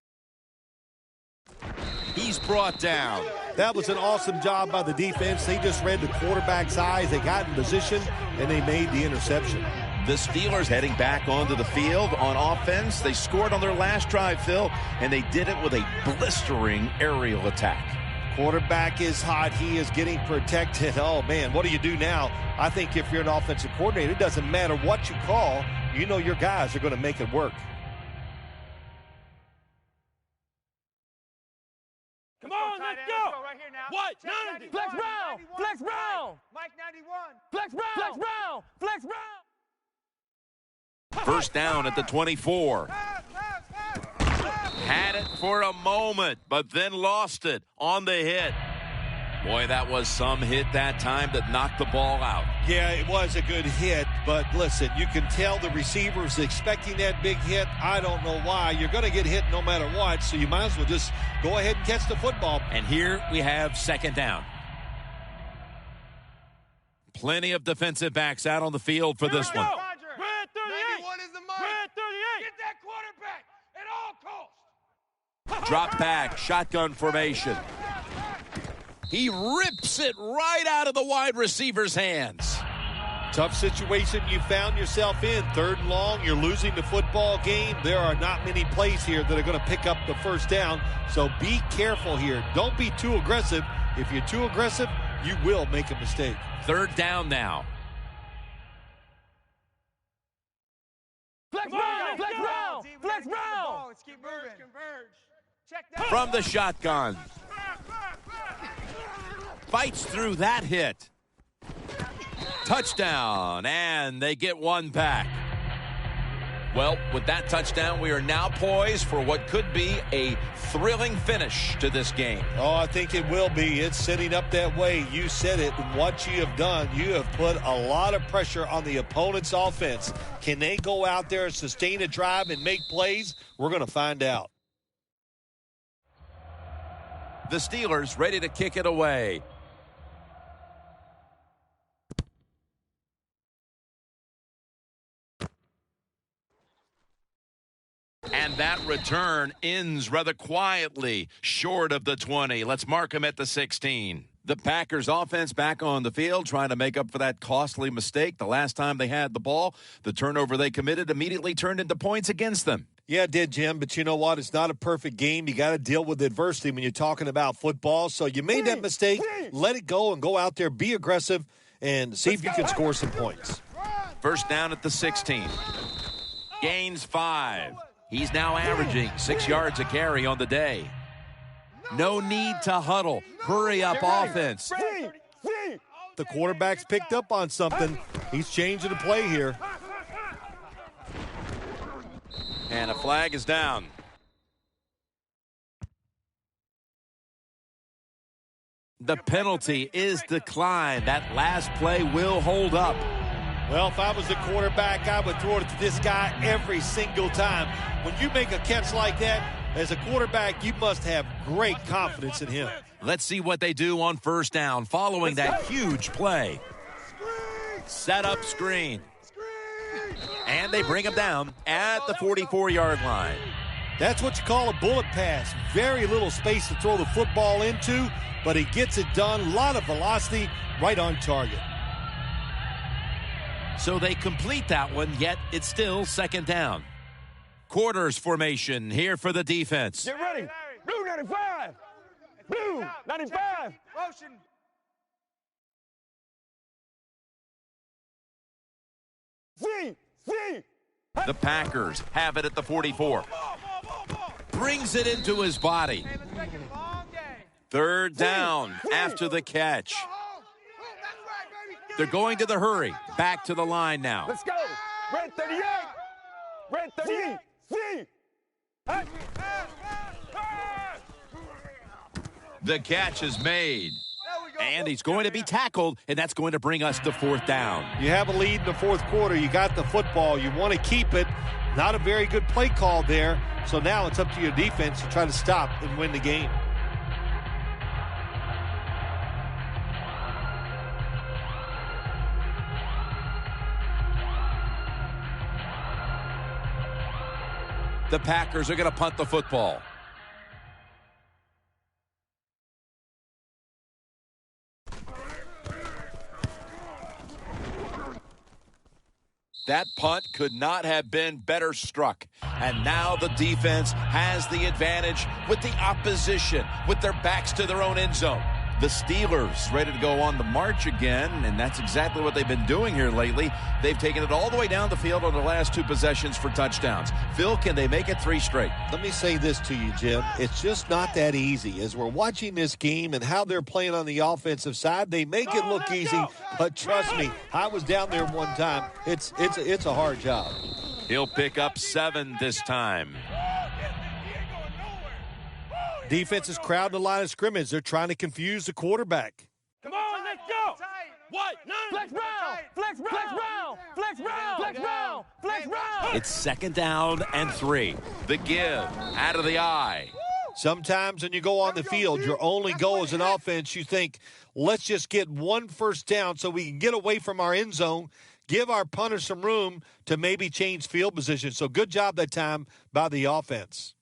He's brought down. That was an awesome job by the defense. They just read the quarterback's eyes. They got in position, and they made the interception. The Steelers heading back onto the field on offense. They scored on their last drive, Phil, and they did it with a blistering aerial attack. Quarterback is hot. He is getting protected. Oh, man, what do you do now? I think if you're an offensive coordinator, it doesn't matter what you call. You know your guys are going to make it work. Come on, let's go. Right here now. What? Check 90. Flex 91, round. 91. Flex round. Mike 91. Flex round. Flex round. Flex round. First down at the 24. Had it for a moment, but then lost it on the hit. Boy, that was some hit that time that knocked the ball out. Yeah, it was a good hit, but listen, you can tell the receiver's expecting that big hit. I don't know why. You're going to get hit no matter what, so you might as well just go ahead and catch the football. And here we have second down. Plenty of defensive backs out on the field for this one. Red 38. 91 is the mark. Red 38. Get that quarterback at all costs. Drop back, shotgun formation. He rips it right out of the wide receiver's hands. Tough situation you found yourself in. Third and long, you're losing the football game. There are not many plays here that are going to pick up the first down, so be careful here. Don't be too aggressive. If you're too aggressive, you will make a mistake. Third down now. Flex round. Flex round. Flex round. Let's keep moving. Check that. From the shotgun. Fights through that hit. Touchdown, and they get one back. Well, with that touchdown, we are now poised for what could be a thrilling finish to this game. Oh, I think it will be. It's setting up that way. You said it. What you have done, you have put a lot of pressure on the opponent's offense. Can they go out there and sustain a drive and make plays? We're going to find out. The Steelers ready to kick it away. And that return ends rather quietly, short of the 20. Let's mark him at the 16. The Packers offense back on the field, trying to make up for that costly mistake. The last time they had the ball, the turnover they committed immediately turned into points against them. Yeah, it did, Jim, but you know what? It's not a perfect game. You got to deal with adversity when you're talking about football. So you made that mistake. Let it go and go out there, be aggressive, and see if you can score some points. First down at the 16. Gains 5. He's now averaging 6 yards a carry on the day. No need to huddle. Hurry up offense. The quarterback's picked up on something. He's changing the play here. And a flag is down. The penalty is declined. That last play will hold up. Well, if I was the quarterback, I would throw it to this guy every single time. When you make a catch like that, as a quarterback, you must have great confidence in him. Let's see what they do on first down following that huge play. Set up screen. And they bring him down at the 44-yard line. That's what you call a bullet pass. Very little space to throw the football into, but he gets it done. A lot of velocity, right on target. So they complete that one, yet it's still second down. Quarters formation here for the defense. Get ready. Blue 95. Blue 95. Motion. Z. The Packers have it at the 44. Brings it into his body. Hey, let's make it a long game. Third down after the catch. They're going to the hurry. Back to the line now. Let's go. Red 38. Red 38. Z. The catch is made. And he's going to be tackled, and that's going to bring us to fourth down. You have a lead in the fourth quarter. You got the football. You want to keep it. Not a very good play call there. So now it's up to your defense to try to stop and win the game. The Packers are going to punt the football. That punt could not have been better struck. And now the defense has the advantage with the opposition, with their backs to their own end zone. The Steelers ready to go on the march again, and that's exactly what they've been doing here lately. They've taken it all the way down the field on the last two possessions for touchdowns. Phil, can they make it 3 straight? Let me say this to you, Jim. It's just not that easy. As we're watching this game and how they're playing on the offensive side, they make it look easy, but trust me, I was down there one time. It's a hard job. He'll pick up 7 this time. Defense is crowding the line of scrimmage. They're trying to confuse the quarterback. Come on, let's go. What? Flex round. Flex round. Flex round. Flex round. Flex round. Flex round. It's 2nd down and 3. The give out of the eye. Sometimes when you go on the field, your only goal as an offense, you think, let's just get 1 first down so we can get away from our end zone, give our punter some room to maybe change field position. So good job that time by the offense.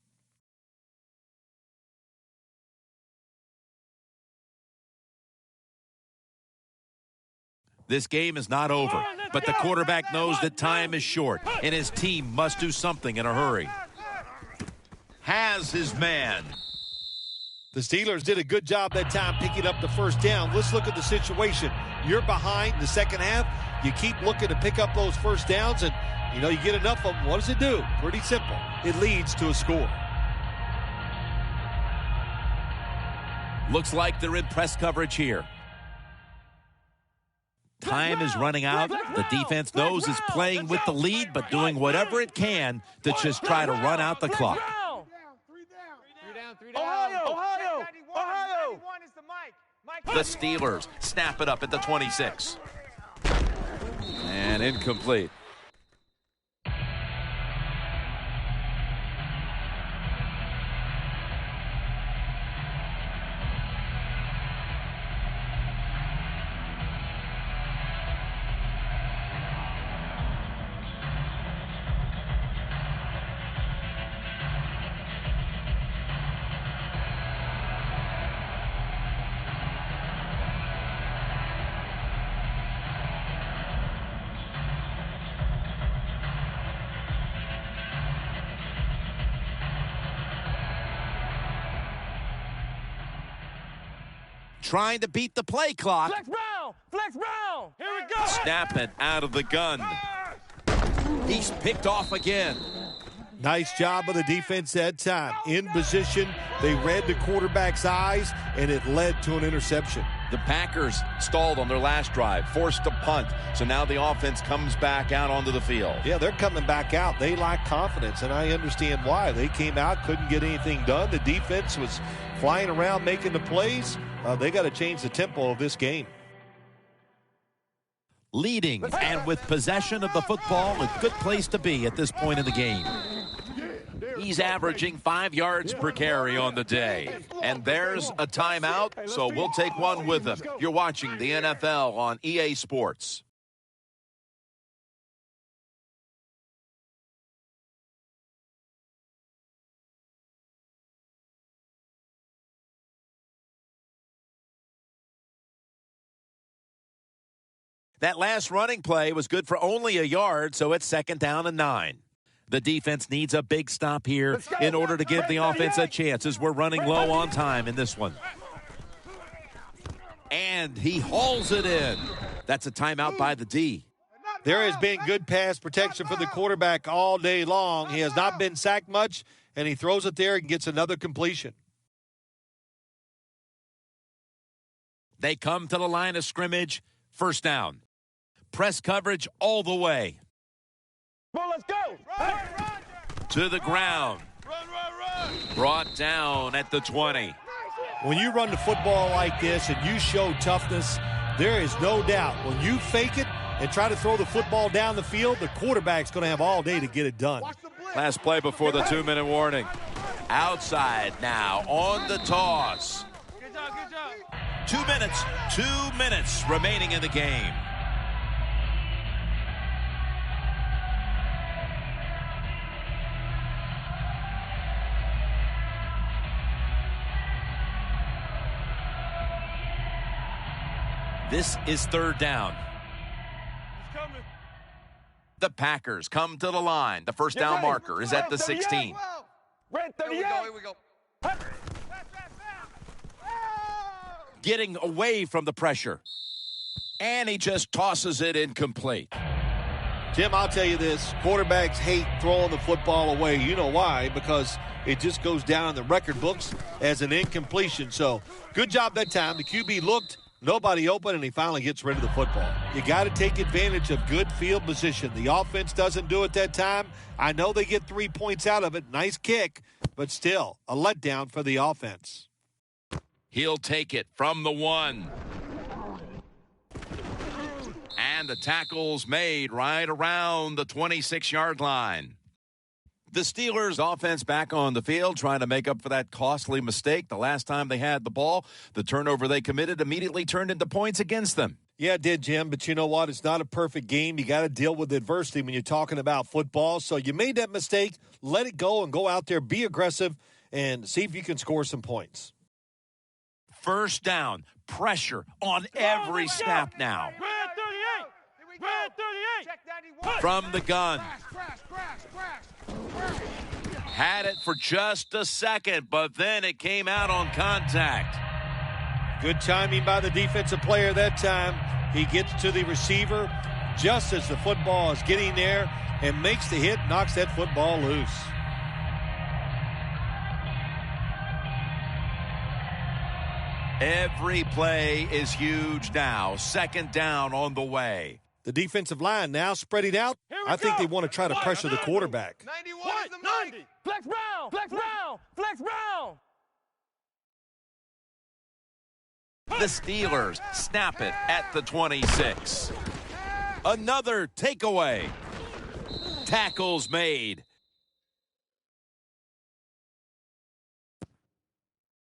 This game is not over, but the quarterback knows that time is short, and his team must do something in a hurry. Has his man. The Steelers did a good job that time picking up the first down. Let's look at the situation. You're behind the second half. You keep looking to pick up those first downs, and, you get enough of them. What does it do? Pretty simple. It leads to a score. Looks like they're in press coverage here. Time is running out. The defense knows it's playing with the lead, but doing whatever it can to just try to run out the clock. Ohio. The Steelers snap it up at the 26. And incomplete. Trying to beat the play clock. Flex round. Flex round. Here we go. Snap it out of the gun. He's picked off again. Nice job of the defense that time. In position, they read the quarterback's eyes, and it led to an interception. The Packers stalled on their last drive, forced a punt, so now the offense comes back out onto the field. Yeah, they're coming back out. They lack confidence, and I understand why. They came out, couldn't get anything done. The defense was flying around making the plays. They got to change the tempo of this game. Leading and with possession of the football, a good place to be at this point in the game. He's averaging 5 yards per carry on the day. And there's a timeout, so we'll take one with him. You're watching the NFL on EA Sports. That last running play was good for only a yard, so it's 2nd down and 9. The defense needs a big stop here in order to give the offense a chance as we're running low on time in this one. And he hauls it in. That's a timeout by the D. There has been good pass protection for the quarterback all day long. He has not been sacked much, and he throws it there and gets another completion. They come to the line of scrimmage, 1st down. Press coverage all the way. Well, let's go. To the ground. Run. Brought down at the 20. When you run the football like this and you show toughness, there is no doubt when you fake it and try to throw the football down the field, the quarterback's going to have all day to get it done. Last play before the 2-minute warning. Outside now on the toss. Good job. 2 minutes remaining in the game. This is 3rd down. He's coming. The Packers come to the line. The first down marker is at the 16. Red 38. Here we go. Getting away from the pressure. And he just tosses it incomplete. Tim, I'll tell you this. Quarterbacks hate throwing the football away. You know why? Because it just goes down in the record books as an incompletion. So good job that time. The QB looked, Nobody open, and he finally gets rid of the football. You got to take advantage of good field position. The offense doesn't do it that time. I know they get 3 points out of it. Nice kick, but still a letdown for the offense. He'll take it from the 1. And the tackle's made right around the 26-yard line. The Steelers' offense back on the field trying to make up for that costly mistake. The last time they had the ball, the turnover they committed immediately turned into points against them. Yeah, it did, Jim, but you know what? It's not a perfect game. You got to deal with adversity when you're talking about football. So you made that mistake, let it go, and go out there, be aggressive, and see if you can score some points. First down, pressure on every snap now. Red 38. From the gun. Crash. Had it for just a second, but then it came out on contact. Good timing by the defensive player that time. He gets to the receiver just as the football is getting there and makes the hit, knocks that football loose. Every play is huge now. Second down on the way. The defensive line now spreading out. I think they want to try to pressure the quarterback. 91 is the mic. Flex round. The Steelers snap it at the 26. Another takeaway. Tackles made.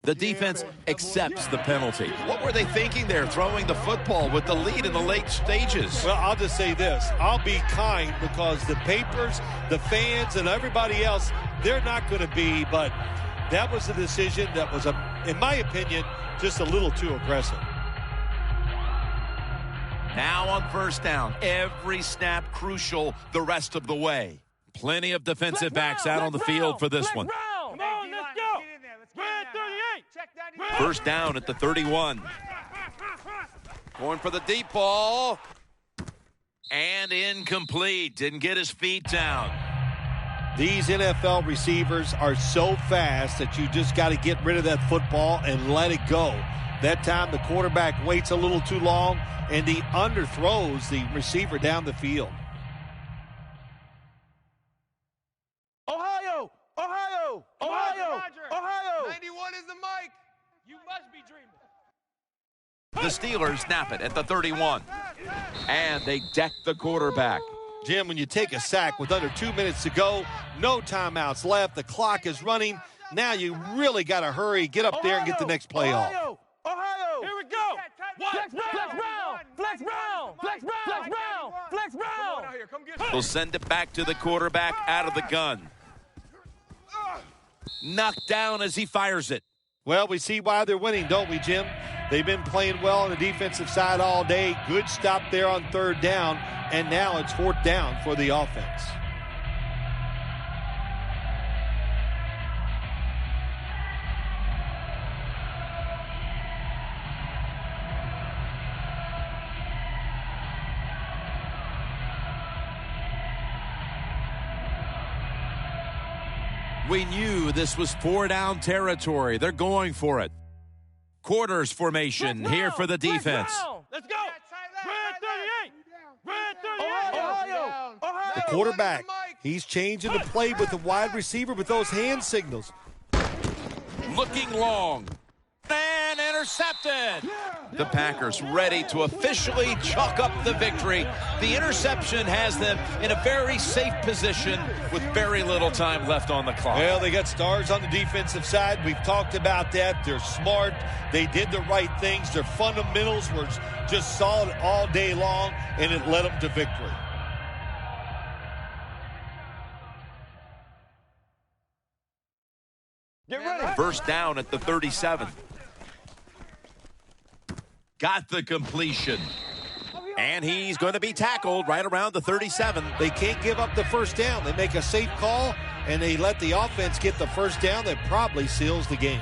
The defense accepts the penalty. What were they thinking there, throwing the football with the lead in the late stages? Well, I'll just say this. I'll be kind because the papers, the fans, and everybody else, they're not going to be, but that was a decision that was, in my opinion, just a little too aggressive. Now on first down, every snap crucial the rest of the way. Plenty of defensive backs out on the field for this one. Come on, let's go. Red 38. First down at the 31. Going for the deep ball. And incomplete. Didn't get his feet down. These NFL receivers are so fast that you just got to get rid of that football and let it go. That time the quarterback waits a little too long and he underthrows the receiver down the field. Ohio. 91 is the mic. You must be dreaming. The Steelers snap it at the 31. And they deck the quarterback. Jim, when you take a sack with under 2 minutes to go, no timeouts left, the clock is running, now you really got to hurry, get up there and get the next play off. Ohio. Here we go. Flex round. They'll send it back to the quarterback out of the gun. Knocked down as he fires it. Well, we see why they're winning, don't we, Jim? They've been playing well on the defensive side all day. Good stop there on third down, and now it's fourth down for the offense. We knew this was four-down territory. They're going for it. Quarters formation here for the defense. Let's go. Red 38. Ohio. The quarterback, he's changing the play with the wide receiver with those hand signals. Looking long. And intercepted. The Packers ready to officially chalk up the victory. The interception has them in a very safe position with very little time left on the clock. Well, they got stars on the defensive side. We've talked about that. They're smart. They did the right things. Their fundamentals were just solid all day long, and it led them to victory. Get ready. First down at the 37. Got the completion. And he's going to be tackled right around the 37. They can't give up the first down. They make a safe call, and they let the offense get the first down. That probably seals the game.